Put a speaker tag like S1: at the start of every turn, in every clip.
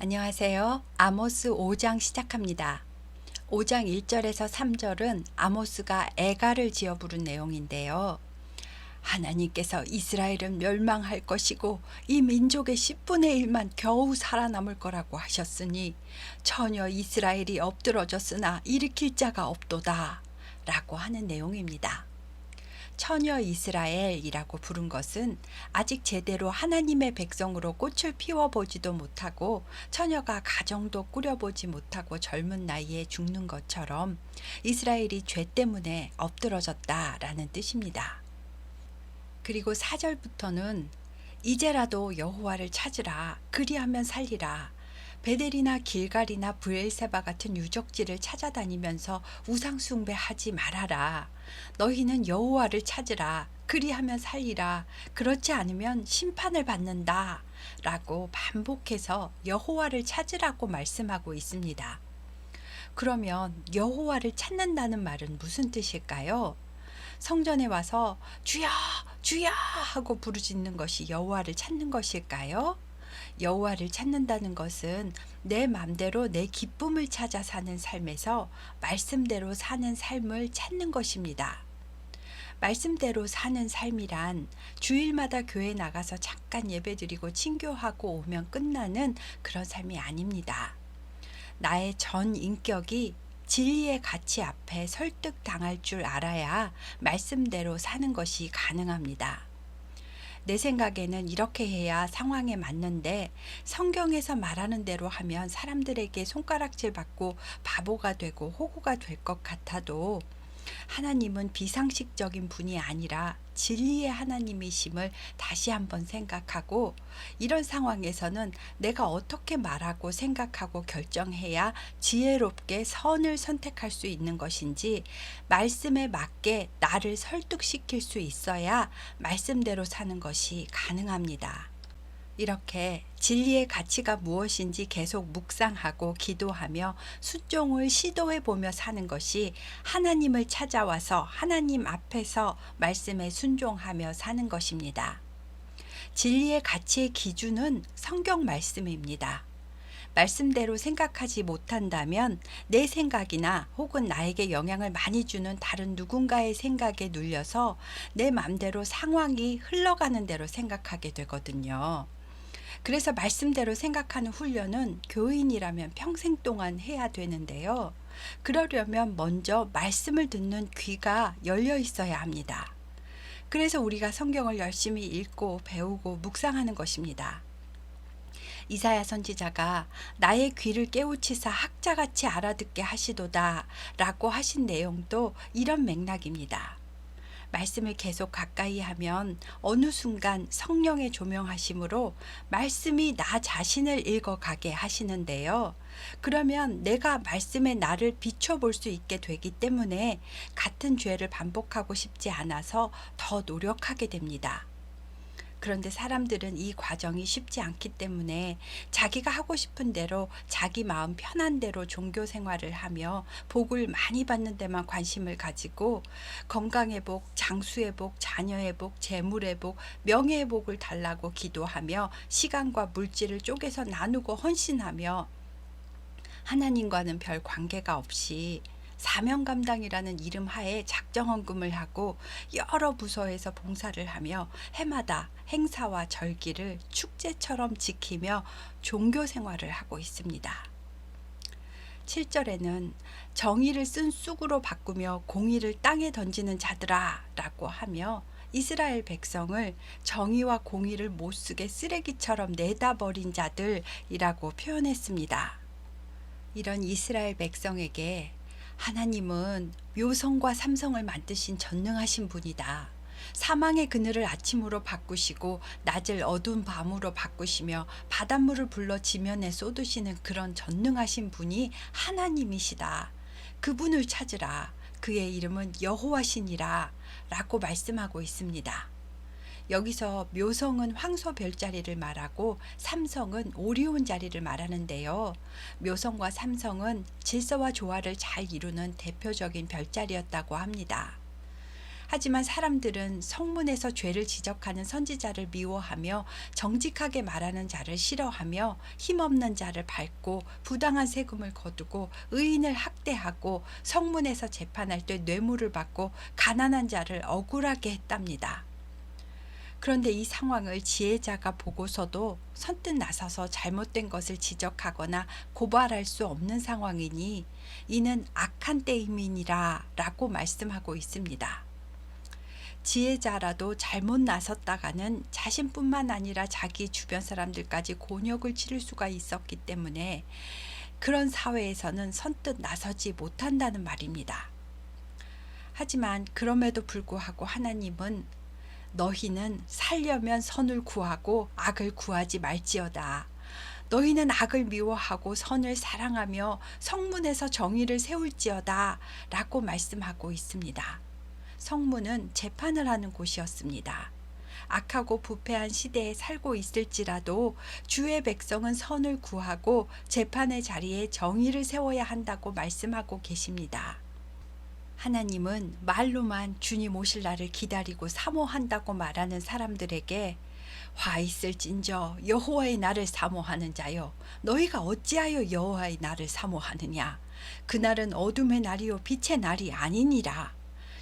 S1: 안녕하세요. 아모스 5장 시작합니다. 5장 1절에서 3절은 아모스가 애가를 지어 부른 내용인데요. 하나님께서 이스라엘은 멸망할 것이고 이 민족의 10분의 1만 겨우 살아남을 거라고 하셨으니 전혀 이스라엘이 엎드러졌으나 일으킬 자가 없도다 라고 하는 내용입니다. 처녀 이스라엘이라고 부른 것은 아직 제대로 하나님의 백성으로 꽃을 피워보지도 못하고 처녀가 가정도 꾸려보지 못하고 젊은 나이에 죽는 것처럼 이스라엘이 죄 때문에 엎드러졌다라는 뜻입니다. 그리고 4절부터는 이제라도 여호와를 찾으라 그리하면 살리라 베델이나 길갈이나 브엘세바 같은 유적지를 찾아다니면서 우상 숭배하지 말아라. 너희는 여호와를 찾으라. 그리하면 살리라. 그렇지 않으면 심판을 받는다. 라고 반복해서 여호와를 찾으라고 말씀하고 있습니다. 그러면 여호와를 찾는다는 말은 무슨 뜻일까요? 성전에 와서 주여 주여 하고 부르짖는 것이 여호와를 찾는 것일까요? 여호와를 찾는다는 것은 내 맘대로 내 기쁨을 찾아 사는 삶에서 말씀대로 사는 삶을 찾는 것입니다. 말씀대로 사는 삶이란 주일마다 교회 나가서 잠깐 예배드리고 친교하고 오면 끝나는 그런 삶이 아닙니다. 나의 전 인격이 진리의 가치 앞에 설득당할 줄 알아야 말씀대로 사는 것이 가능합니다. 내 생각에는 이렇게 해야 상황에 맞는데 성경에서 말하는 대로 하면 사람들에게 손가락질 받고 바보가 되고 호구가 될 것 같아도 하나님은 비상식적인 분이 아니라 진리의 하나님이심을 다시 한번 생각하고 이런 상황에서는 내가 어떻게 말하고 생각하고 결정해야 지혜롭게 선을 선택할 수 있는 것인지 말씀에 맞게 나를 설득시킬 수 있어야 말씀대로 사는 것이 가능합니다. 이렇게 진리의 가치가 무엇인지 계속 묵상하고 기도하며 순종을 시도해 보며 사는 것이 하나님을 찾아와서 하나님 앞에서 말씀에 순종하며 사는 것입니다. 진리의 가치의 기준은 성경 말씀입니다. 말씀대로 생각하지 못한다면 내 생각이나 혹은 나에게 영향을 많이 주는 다른 누군가의 생각에 눌려서 내 맘대로 상황이 흘러가는 대로 생각하게 되거든요. 그래서 말씀대로 생각하는 훈련은 교인이라면 평생 동안 해야 되는데요. 그러려면 먼저 말씀을 듣는 귀가 열려 있어야 합니다. 그래서 우리가 성경을 열심히 읽고 배우고 묵상하는 것입니다. 이사야 선지자가 나의 귀를 깨우치사 학자같이 알아듣게 하시도다 라고 하신 내용도 이런 맥락입니다. 말씀을 계속 가까이 하면 어느 순간 성령의 조명하심으로 말씀이 나 자신을 읽어가게 하시는데요. 그러면 내가 말씀에 나를 비춰볼 수 있게 되기 때문에 같은 죄를 반복하고 싶지 않아서 더 노력하게 됩니다. 그런데 사람들은 이 과정이 쉽지 않기 때문에 자기가 하고 싶은 대로 자기 마음 편한 대로 종교 생활을 하며 복을 많이 받는 데만 관심을 가지고 건강의 복, 장수의 복, 자녀의 복, 재물의 복, 명예의 복을 달라고 기도하며 시간과 물질을 쪼개서 나누고 헌신하며 하나님과는 별 관계가 없이 사명 감당이라는 이름 하에 작정 헌금을 하고 여러 부서에서 봉사를 하며 해마다 행사와 절기를 축제처럼 지키며 종교 생활을 하고 있습니다. 7절에는 정의를 쓴 쑥으로 바꾸며 공의를 땅에 던지는 자들아 라고 하며 이스라엘 백성을 정의와 공의를 못쓰게 쓰레기처럼 내다버린 자들이라고 표현했습니다. 이런 이스라엘 백성에게 하나님은 묘성과 삼성을 만드신 전능하신 분이다. 사망의 그늘을 아침으로 바꾸시고 낮을 어두운 밤으로 바꾸시며 바닷물을 불러 지면에 쏟으시는 그런 전능하신 분이 하나님이시다. 그분을 찾으라. 그의 이름은 여호와시니라 라고 말씀하고 있습니다. 여기서 묘성은 황소 별자리를 말하고 삼성은 오리온 자리를 말하는데요. 묘성과 삼성은 질서와 조화를 잘 이루는 대표적인 별자리였다고 합니다. 하지만 사람들은 성문에서 죄를 지적하는 선지자를 미워하며 정직하게 말하는 자를 싫어하며 힘없는 자를 밟고 부당한 세금을 거두고 의인을 학대하고 성문에서 재판할 때 뇌물을 받고 가난한 자를 억울하게 했답니다. 그런데 이 상황을 지혜자가 보고서도 선뜻 나서서 잘못된 것을 지적하거나 고발할 수 없는 상황이니 이는 악한 때임이니라 라고 말씀하고 있습니다. 지혜자라도 잘못 나섰다가는 자신뿐만 아니라 자기 주변 사람들까지 곤욕을 치를 수가 있었기 때문에 그런 사회에서는 선뜻 나서지 못한다는 말입니다. 하지만 그럼에도 불구하고 하나님은 너희는 살려면 선을 구하고 악을 구하지 말지어다. 너희는 악을 미워하고 선을 사랑하며 성문에서 정의를 세울지어다 라고 말씀하고 있습니다. 성문은 재판을 하는 곳이었습니다. 악하고 부패한 시대에 살고 있을지라도 주의 백성은 선을 구하고 재판의 자리에 정의를 세워야 한다고 말씀하고 계십니다. 하나님은 말로만 주님 오실 날을 기다리고 사모한다고 말하는 사람들에게 화 있을진저 여호와의 날을 사모하는 자여 너희가 어찌하여 여호와의 날을 사모하느냐 그날은 어둠의 날이요 빛의 날이 아니니라.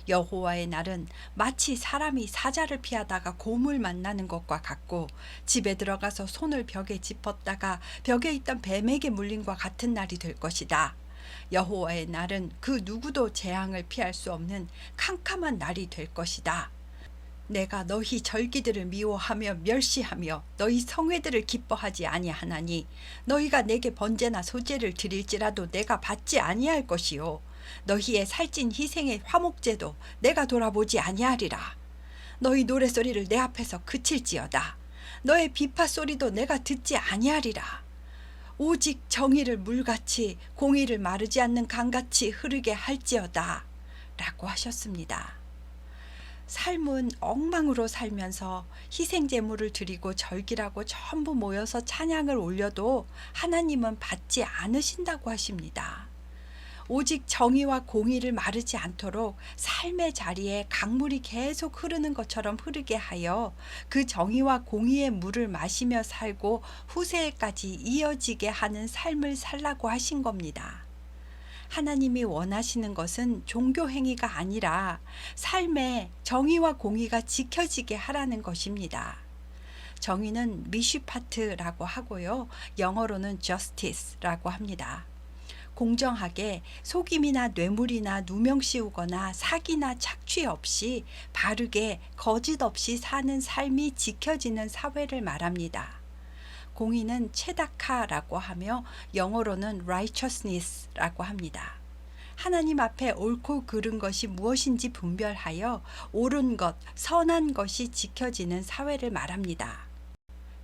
S1: 여호와의 날은 마치 사람이 사자를 피하다가 곰을 만나는 것과 같고 집에 들어가서 손을 벽에 짚었다가 벽에 있던 뱀에게 물림과 같은 날이 될 것이다. 여호와의 날은 그 누구도 재앙을 피할 수 없는 캄캄한 날이 될 것이다. 내가 너희 절기들을 미워하며 멸시하며 너희 성회들을 기뻐하지 아니하나니 너희가 내게 번제나 소제를 드릴지라도 내가 받지 아니할 것이요 너희의 살찐 희생의 화목제도 내가 돌아보지 아니하리라. 너희 노래소리를 내 앞에서 그칠지어다. 너의 비파 소리도 내가 듣지 아니하리라. 오직 정의를 물같이 공의를 마르지 않는 강같이 흐르게 할지어다 라고 하셨습니다. 삶은 엉망으로 살면서 희생제물을 드리고 절기라고 전부 모여서 찬양을 올려도 하나님은 받지 않으신다고 하십니다. 오직 정의와 공의를 마르지 않도록 삶의 자리에 강물이 계속 흐르는 것처럼 흐르게 하여 그 정의와 공의의 물을 마시며 살고 후세에까지 이어지게 하는 삶을 살라고 하신 겁니다. 하나님이 원하시는 것은 종교 행위가 아니라 삶의 정의와 공의가 지켜지게 하라는 것입니다. 정의는 미슈파트라고 하고요. 영어로는 justice라고 합니다. 공정하게 속임이나 뇌물이나 누명 씌우거나 사기나 착취 없이 바르게 거짓 없이 사는 삶이 지켜지는 사회를 말합니다. 공의는 체다카라고 하며 영어로는 righteousness라고 합니다. 하나님 앞에 옳고 그른 것이 무엇인지 분별하여 옳은 것, 선한 것이 지켜지는 사회를 말합니다.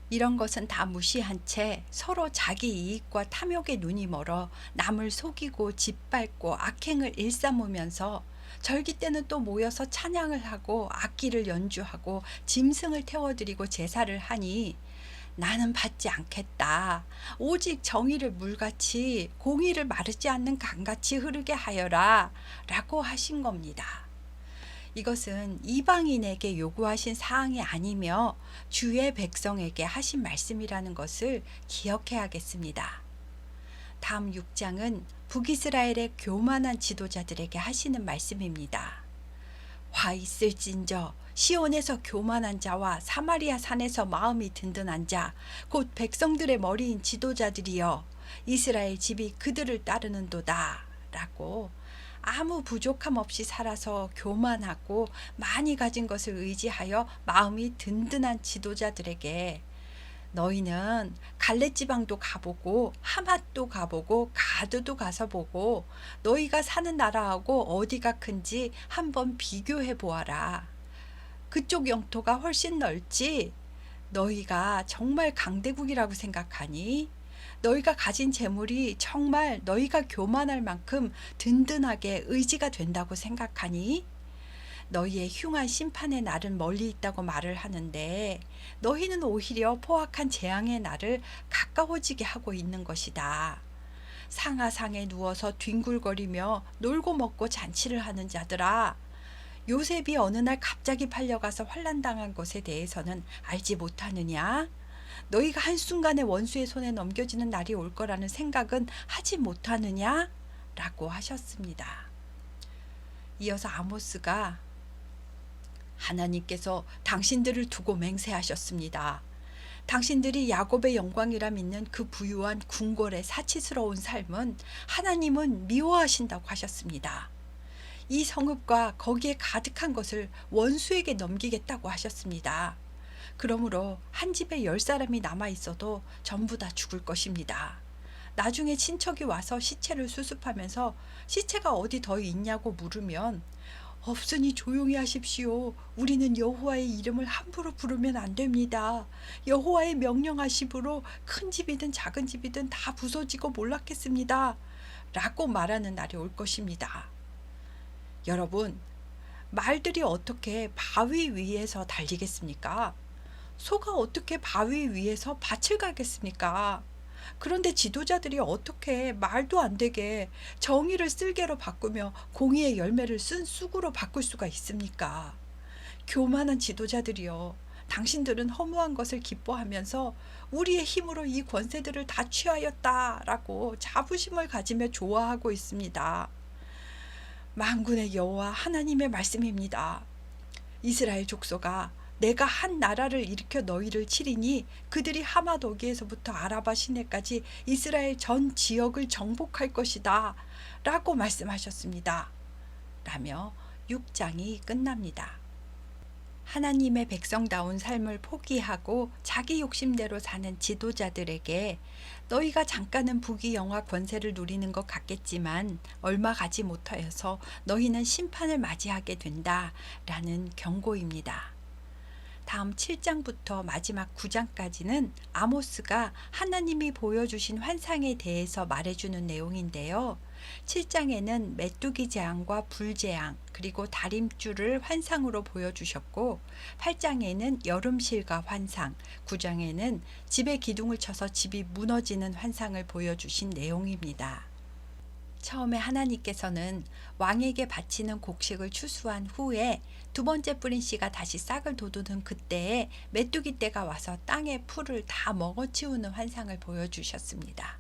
S1: 이런 것은 다 무시한 채 서로 자기 이익과 탐욕에 눈이 멀어 남을 속이고 짓밟고 악행을 일삼으면서 절기 때는 또 모여서 찬양을 하고 악기를 연주하고 짐승을 태워드리고 제사를 하니 나는 받지 않겠다. 오직 정의를 물같이 공의를 마르지 않는 강같이 흐르게 하여라 라고 하신 겁니다. 이것은 이방인에게 요구하신 사항이 아니며 주의 백성에게 하신 말씀이라는 것을 기억해야겠습니다. 다음 6장은 북이스라엘의 교만한 지도자들에게 하시는 말씀입니다. 화 있을진저 시온에서 교만한 자와 사마리아 산에서 마음이 든든한 자 곧 백성들의 머리인 지도자들이여 이스라엘 집이 그들을 따르는도다 라고 아무 부족함 없이 살아서 교만하고 많이 가진 것을 의지하여 마음이 든든한 지도자들에게 너희는 갈렙 지방도 가보고 하맛도 가보고 가드도 가서 보고 너희가 사는 나라하고 어디가 큰지 한번 비교해 보아라. 그쪽 영토가 훨씬 넓지? 너희가 정말 강대국이라고 생각하니? 너희가 가진 재물이 정말 너희가 교만할 만큼 든든하게 의지가 된다고 생각하니? 너희의 흉한 심판의 날은 멀리 있다고 말을 하는데 너희는 오히려 포악한 재앙의 날을 가까워지게 하고 있는 것이다. 상하상에 누워서 뒹굴거리며 놀고 먹고 잔치를 하는 자들아, 요셉이 어느 날 갑자기 팔려가서 환난당한 것에 대해서는 알지 못하느냐? 너희가 한순간에 원수의 손에 넘겨지는 날이 올 거라는 생각은 하지 못하느냐? 라고 하셨습니다. 이어서 아모스가 하나님께서 당신들을 두고 맹세하셨습니다. 당신들이 야곱의 영광이라 믿는 그 부유한 궁궐의 사치스러운 삶은 하나님은 미워하신다고 하셨습니다. 이 성읍과 거기에 가득한 것을 원수에게 넘기겠다고 하셨습니다. 그러므로 한 집에 10사람이 남아 있어도 전부 다 죽을 것입니다. 나중에 친척이 와서 시체를 수습하면서 시체가 어디 더 있냐고 물으면 없으니 조용히 하십시오. 우리는 여호와의 이름을 함부로 부르면 안 됩니다. 여호와의 명령하심으로 큰 집이든 작은 집이든 다 부서지고 몰락했습니다. 라고 말하는 날이 올 것입니다. 여러분, 말들이 어떻게 바위 위에서 달리겠습니까? 소가 어떻게 바위 위에서 밭을 가겠습니까? 그런데 지도자들이 어떻게 말도 안 되게 정의를 쓸개로 바꾸며 공의의 열매를 쓴 쑥으로 바꿀 수가 있습니까? 교만한 지도자들이여, 당신들은 허무한 것을 기뻐하면서 우리의 힘으로 이 권세들을 다 취하였다라고 자부심을 가지며 좋아하고 있습니다. 만군의 여호와 하나님의 말씀입니다. 이스라엘 족속아, 내가 한 나라를 일으켜 너희를 치리니 그들이 하마도기에서부터 아라바 시내까지 이스라엘 전 지역을 정복할 것이다 라고 말씀하셨습니다. 라며 6장이 끝납니다. 하나님의 백성다운 삶을 포기하고 자기 욕심대로 사는 지도자들에게 너희가 잠깐은 부귀영화 권세를 누리는 것 같겠지만 얼마 가지 못하여서 너희는 심판을 맞이하게 된다 라는 경고입니다. 다음 7장부터 마지막 9장까지는 아모스가 하나님이 보여주신 환상에 대해서 말해주는 내용인데요. 7장에는 메뚜기 재앙과 불재앙 그리고 다림줄을 환상으로 보여주셨고 8장에는 여름실과 환상, 9장에는 집에 기둥을 쳐서 집이 무너지는 환상을 보여주신 내용입니다. 처음에 하나님께서는 왕에게 바치는 곡식을 추수한 후에 두 번째 뿌린 씨가 다시 싹을 돋우는 그때에 메뚜기 떼가 와서 땅의 풀을 다 먹어치우는 환상을 보여주셨습니다.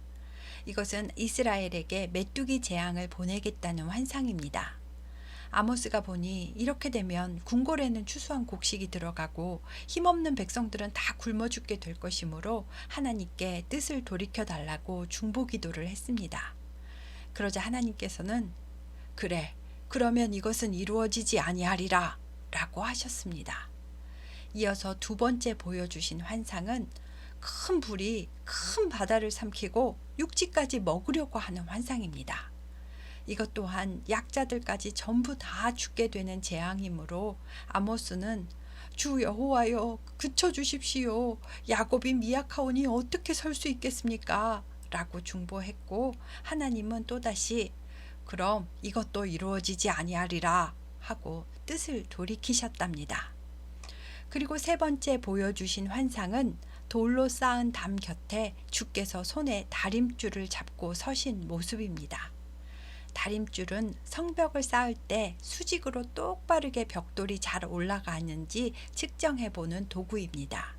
S1: 이것은 이스라엘에게 메뚜기 재앙을 보내겠다는 환상입니다. 아모스가 보니 이렇게 되면 궁궐에는 추수한 곡식이 들어가고 힘없는 백성들은 다 굶어 죽게 될 것이므로 하나님께 뜻을 돌이켜 달라고 중보기도를 했습니다. 그러자 하나님께서는 그래, 그러면 이것은 이루어지지 아니하리라 라고 하셨습니다. 이어서 두 번째 보여주신 환상은 큰 불이 큰 바다를 삼키고 육지까지 먹으려고 하는 환상입니다. 이것 또한 약자들까지 전부 다 죽게 되는 재앙이므로 아모스는 주 여호와여 그쳐주십시오. 야곱이 미약하오니 어떻게 설 수 있겠습니까? 라고 중보했고 하나님은 또다시 그럼 이것도 이루어지지 아니하리라 하고 뜻을 돌이키셨답니다. 그리고 세 번째 보여주신 환상은 돌로 쌓은 담 곁에 주께서 손에 다림줄을 잡고 서신 모습입니다. 다림줄은 성벽을 쌓을 때 수직으로 똑바르게 벽돌이 잘 올라가는지 측정해보는 도구입니다.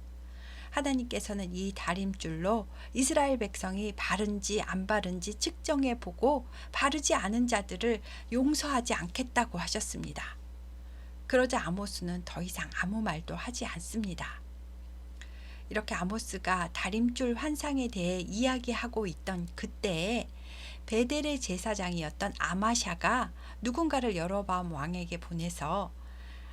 S1: 하나님께서는 이 다림줄로 이스라엘 백성이 바른지 안 바른지 측정해보고 바르지 않은 자들을 용서하지 않겠다고 하셨습니다. 그러자 아모스는 더 이상 아무 말도 하지 않습니다. 이렇게 아모스가 다림줄 환상에 대해 이야기하고 있던 그때에 베델의 제사장이었던 아마샤가 누군가를 여로보암 왕에게 보내서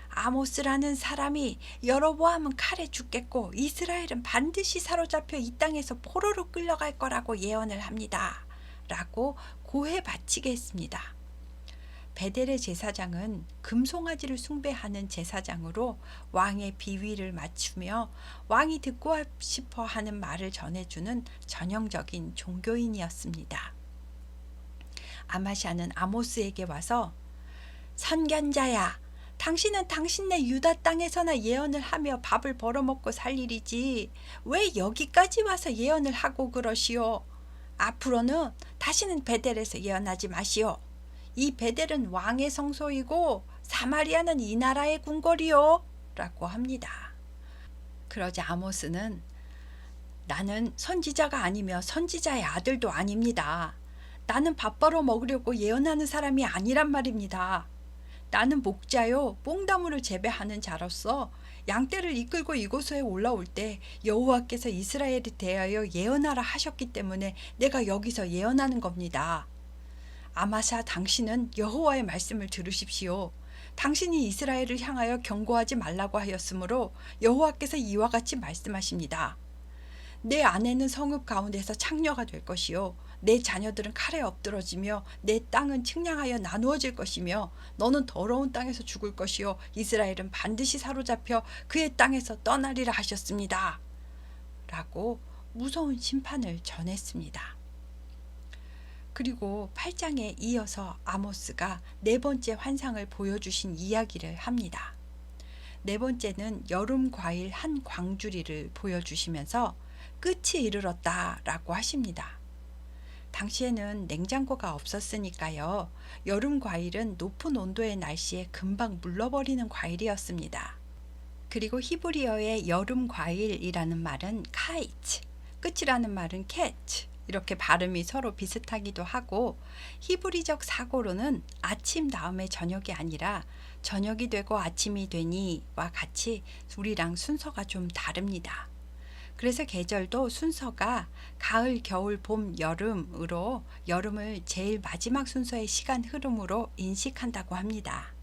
S1: 아모스라는 사람이 여로보암은 칼에 죽겠고 이스라엘은 반드시 사로잡혀 이 땅에서 포로로 끌려갈 거라고 예언을 합니다. 라고 고해 바치게 했습니다. 베델의 제사장은 금송아지를 숭배하는 제사장으로 왕의 비위를 맞추며 왕이 듣고 싶어 하는 말을 전해주는 전형적인 종교인이었습니다. 아마샤는 아모스에게 와서 선견자야, 당신은 당신네 유다 땅에서나 예언을 하며 밥을 벌어먹고 살 일이지 왜 여기까지 와서 예언을 하고 그러시오? 앞으로는 다시는 베델에서 예언하지 마시오. 이 베델은 왕의 성소이고 사마리아는 이 나라의 궁궐이요 라고 합니다. 그러자 아모스는 나는 선지자가 아니며 선지자의 아들도 아닙니다. 나는 밥 벌어 먹으려고 예언하는 사람이 아니란 말입니다. 나는 목자요 뽕나무를 재배하는 자로서 양떼를 이끌고 이곳에 올라올 때 여호와께서 이스라엘에 대하여 예언하라 하셨기 때문에 내가 여기서 예언하는 겁니다. 아마사 당신은 여호와의 말씀을 들으십시오. 당신이 이스라엘을 향하여 경고하지 말라고 하였으므로 여호와께서 이와 같이 말씀하십니다. 내 아내는 성읍 가운데서 창녀가 될 것이요 내 자녀들은 칼에 엎드러지며 내 땅은 측량하여 나누어질 것이며 너는 더러운 땅에서 죽을 것이요 이스라엘은 반드시 사로잡혀 그의 땅에서 떠나리라 하셨습니다. 라고 무서운 심판을 전했습니다. 그리고 8장에 이어서 아모스가 네 번째 환상을 보여주신 이야기를 합니다. 네 번째는 여름 과일 한 광주리를 보여주시면서 끝이 이르렀다 라고 하십니다. 당시에는 냉장고가 없었으니까요. 여름 과일은 높은 온도의 날씨에 금방 물러버리는 과일이었습니다. 그리고 히브리어의 여름 과일이라는 말은 카이츠, 끝이라는 말은 캐치, 이렇게 발음이 서로 비슷하기도 하고 히브리적 사고로는 아침 다음에 저녁이 아니라 저녁이 되고 아침이 되니와 같이 우리랑 순서가 좀 다릅니다. 그래서 계절도 순서가 가을, 겨울, 봄, 여름으로 여름을 제일 마지막 순서의 시간 흐름으로 인식한다고 합니다.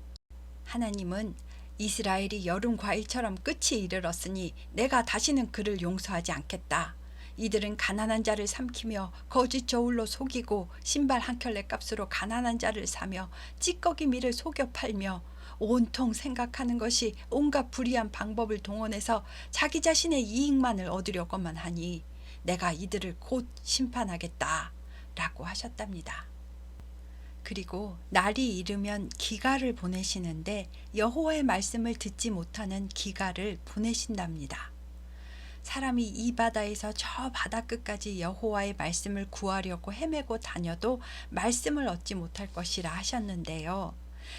S1: 하나님은 이스라엘이 여름 과일처럼 끝이 이르렀으니 내가 다시는 그를 용서하지 않겠다. 이들은 가난한 자를 삼키며 거짓 저울로 속이고 신발 한 켤레 값으로 가난한 자를 사며 찌꺼기 밀을 속여 팔며 온통 생각하는 것이 온갖 불의한 방법을 동원해서 자기 자신의 이익만을 얻으려고만 하니 내가 이들을 곧 심판하겠다 라고 하셨답니다. 그리고 날이 이르면 기갈을 보내시는데 여호와의 말씀을 듣지 못하는 기갈을 보내신답니다. 사람이 이 바다에서 저 바다 끝까지 여호와의 말씀을 구하려고 헤매고 다녀도 말씀을 얻지 못할 것이라 하셨는데요.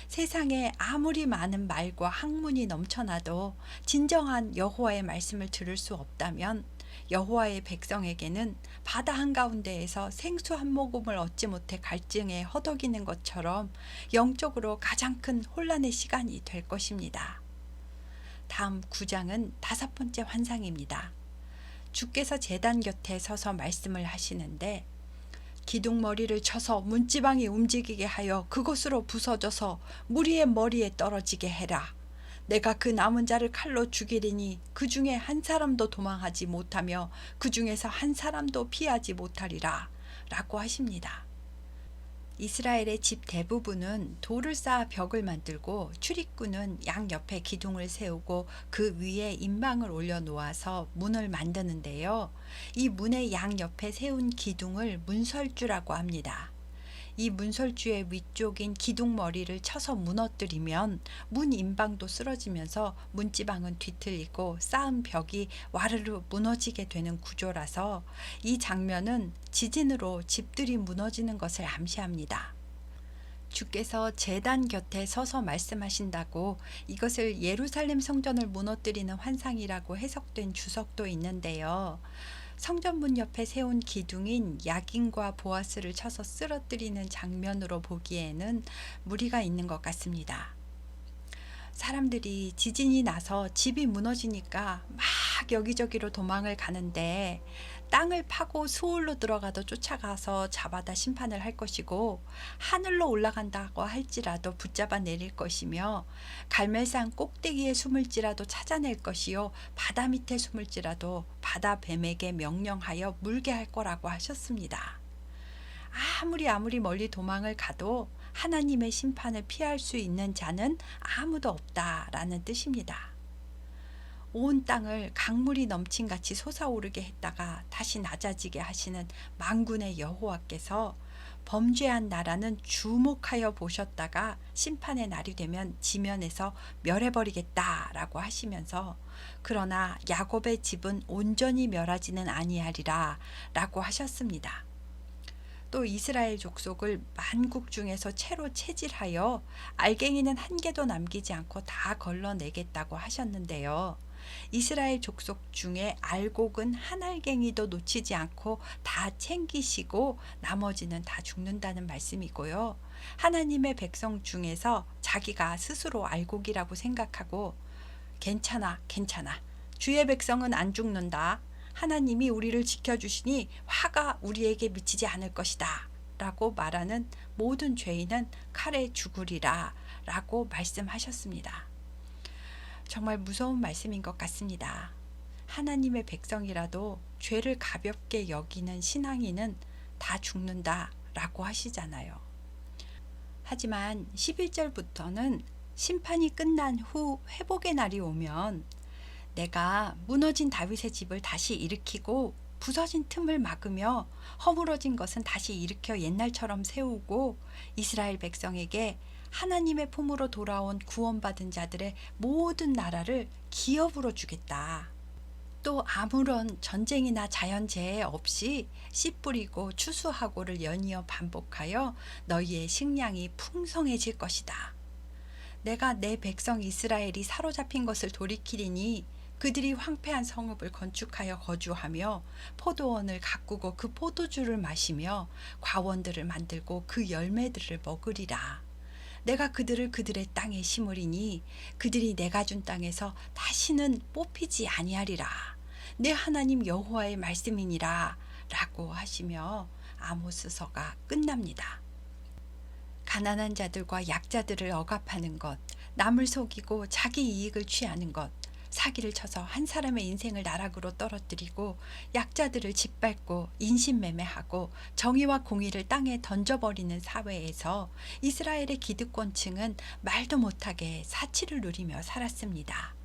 S1: 세상에 아무리 많은 말과 학문이 넘쳐나도 진정한 여호와의 말씀을 들을 수 없다면 여호와의 백성에게는 바다 한가운데에서 생수 한 모금을 얻지 못해 갈증에 허덕이는 것처럼 영적으로 가장 큰 혼란의 시간이 될 것입니다. 다음 9장은 5번째 환상입니다. 주께서 제단 곁에 서서 말씀을 하시는데 기둥머리를 쳐서 문지방이 움직이게 하여 그곳으로 부서져서 무리의 머리에 떨어지게 해라. 내가 그 남은 자를 칼로 죽이리니 그 중에 한 사람도 도망하지 못하며 그 중에서 한 사람도 피하지 못하리라 라고 하십니다. 이스라엘의 집 대부분은 돌을 쌓아 벽을 만들고 출입구는 양옆에 기둥을 세우고 그 위에 임방을 올려 놓아서 문을 만드는데요. 이 문의 양옆에 세운 기둥을 문설주라고 합니다. 이 문설주의 위쪽인 기둥머리를 쳐서 무너뜨리면 문 임방도 쓰러지면서 문지방은 뒤틀리고 쌓은 벽이 와르르 무너지게 되는 구조라서 이 장면은 지진으로 집들이 무너지는 것을 암시합니다. 주께서 제단 곁에 서서 말씀하신다고 이것을 예루살렘 성전을 무너뜨리는 환상이라고 해석된 주석도 있는데요. 성전문 옆에 세운 기둥인 야긴과 보아스를 쳐서 쓰러뜨리는 장면으로 보기에는 무리가 있는 것 같습니다. 사람들이 지진이 나서 집이 무너지니까 막 여기저기로 도망을 가는데 땅을 파고 수월로 들어가도 쫓아가서 잡아다 심판을 할 것이고 하늘로 올라간다고 할지라도 붙잡아 내릴 것이며 갈멜산 꼭대기에 숨을지라도 찾아낼 것이요 바다 밑에 숨을지라도 바다 뱀에게 명령하여 물게 할 거라고 하셨습니다. 아무리 멀리 도망을 가도 하나님의 심판을 피할 수 있는 자는 아무도 없다라는 뜻입니다. 온 땅을 강물이 넘친같이 솟아오르게 했다가 다시 낮아지게 하시는 만군의 여호와께서 범죄한 나라는 주목하여 보셨다가 심판의 날이 되면 지면에서 멸해버리겠다라고 하시면서 그러나 야곱의 집은 온전히 멸하지는 아니하리라 라고 하셨습니다. 또 이스라엘 족속을 만국 중에서 채로 채질하여 알갱이는 한 개도 남기지 않고 다 걸러내겠다고 하셨는데요. 이스라엘 족속 중에 알곡은 한 알갱이도 놓치지 않고 다 챙기시고 나머지는 다 죽는다는 말씀이고요. 하나님의 백성 중에서 자기가 스스로 알곡이라고 생각하고 괜찮아, 괜찮아. 주의 백성은 안 죽는다. 하나님이 우리를 지켜주시니 화가 우리에게 미치지 않을 것이다. 라고 말하는 모든 죄인은 칼에 죽으리라 라고 말씀하셨습니다. 정말 무서운 말씀인 것 같습니다. 하나님의 백성이라도 죄를 가볍게 여기는 신앙인은 다 죽는다 라고 하시잖아요. 하지만 11절부터는 심판이 끝난 후 회복의 날이 오면 내가 무너진 다윗의 집을 다시 일으키고 부서진 틈을 막으며 허물어진 것은 다시 일으켜 옛날처럼 세우고 이스라엘 백성에게 하나님의 품으로 돌아온 구원받은 자들의 모든 나라를 기업으로 주겠다. 또 아무런 전쟁이나 자연재해 없이 씨 뿌리고 추수하고를 연이어 반복하여 너희의 식량이 풍성해질 것이다. 내가 내 백성 이스라엘이 사로잡힌 것을 돌이키리니 그들이 황폐한 성읍을 건축하여 거주하며 포도원을 가꾸고 그 포도주를 마시며 과원들을 만들고 그 열매들을 먹으리라. 내가 그들을 그들의 땅에 심으리니 그들이 내가 준 땅에서 다시는 뽑히지 아니하리라. 내 하나님 여호와의 말씀이니라 라고 하시며 아모스서가 끝납니다. 가난한 자들과 약자들을 억압하는 것, 남을 속이고 자기 이익을 취하는 것, 사기를 쳐서 한 사람의 인생을 나락으로 떨어뜨리고 약자들을 짓밟고 인신매매하고 정의와 공의를 땅에 던져버리는 사회에서 이스라엘의 기득권층은 말도 못하게 사치를 누리며 살았습니다.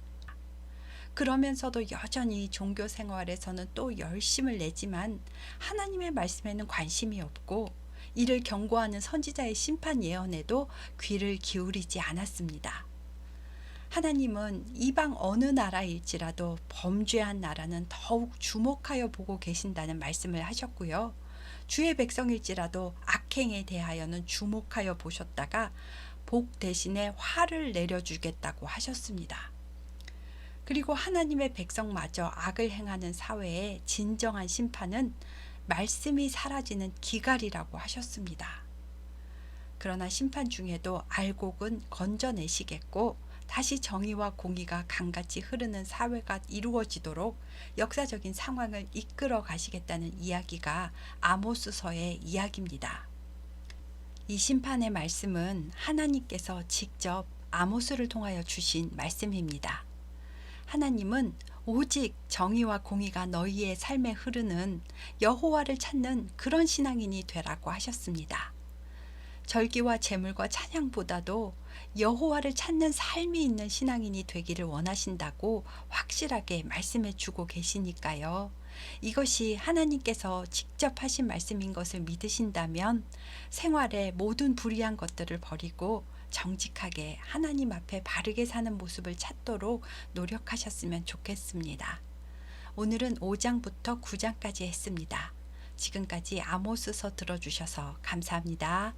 S1: 그러면서도 여전히 종교 생활에서는 또 열심을 내지만 하나님의 말씀에는 관심이 없고 이를 경고하는 선지자의 심판 예언에도 귀를 기울이지 않았습니다. 하나님은 이방 어느 나라일지라도 범죄한 나라는 더욱 주목하여 보고 계신다는 말씀을 하셨고요. 주의 백성일지라도 악행에 대하여는 주목하여 보셨다가 복 대신에 화를 내려주겠다고 하셨습니다. 그리고 하나님의 백성마저 악을 행하는 사회의 진정한 심판은 말씀이 사라지는 기갈이라고 하셨습니다. 그러나 심판 중에도 알곡은 건져내시겠고 다시 정의와 공의가 강같이 흐르는 사회가 이루어지도록 역사적인 상황을 이끌어 가시겠다는 이야기가 아모스서의 이야기입니다. 이 심판의 말씀은 하나님께서 직접 아모스를 통하여 주신 말씀입니다. 하나님은 오직 정의와 공의가 너희의 삶에 흐르는 여호와를 찾는 그런 신앙인이 되라고 하셨습니다. 절기와 제물과 찬양보다도 여호와를 찾는 삶이 있는 신앙인이 되기를 원하신다고 확실하게 말씀해 주고 계시니까요. 이것이 하나님께서 직접 하신 말씀인 것을 믿으신다면 생활의 모든 불의한 것들을 버리고 정직하게 하나님 앞에 바르게 사는 모습을 찾도록 노력하셨으면 좋겠습니다. 오늘은 5장부터 9장까지 했습니다. 지금까지 아모스서 들어주셔서 감사합니다.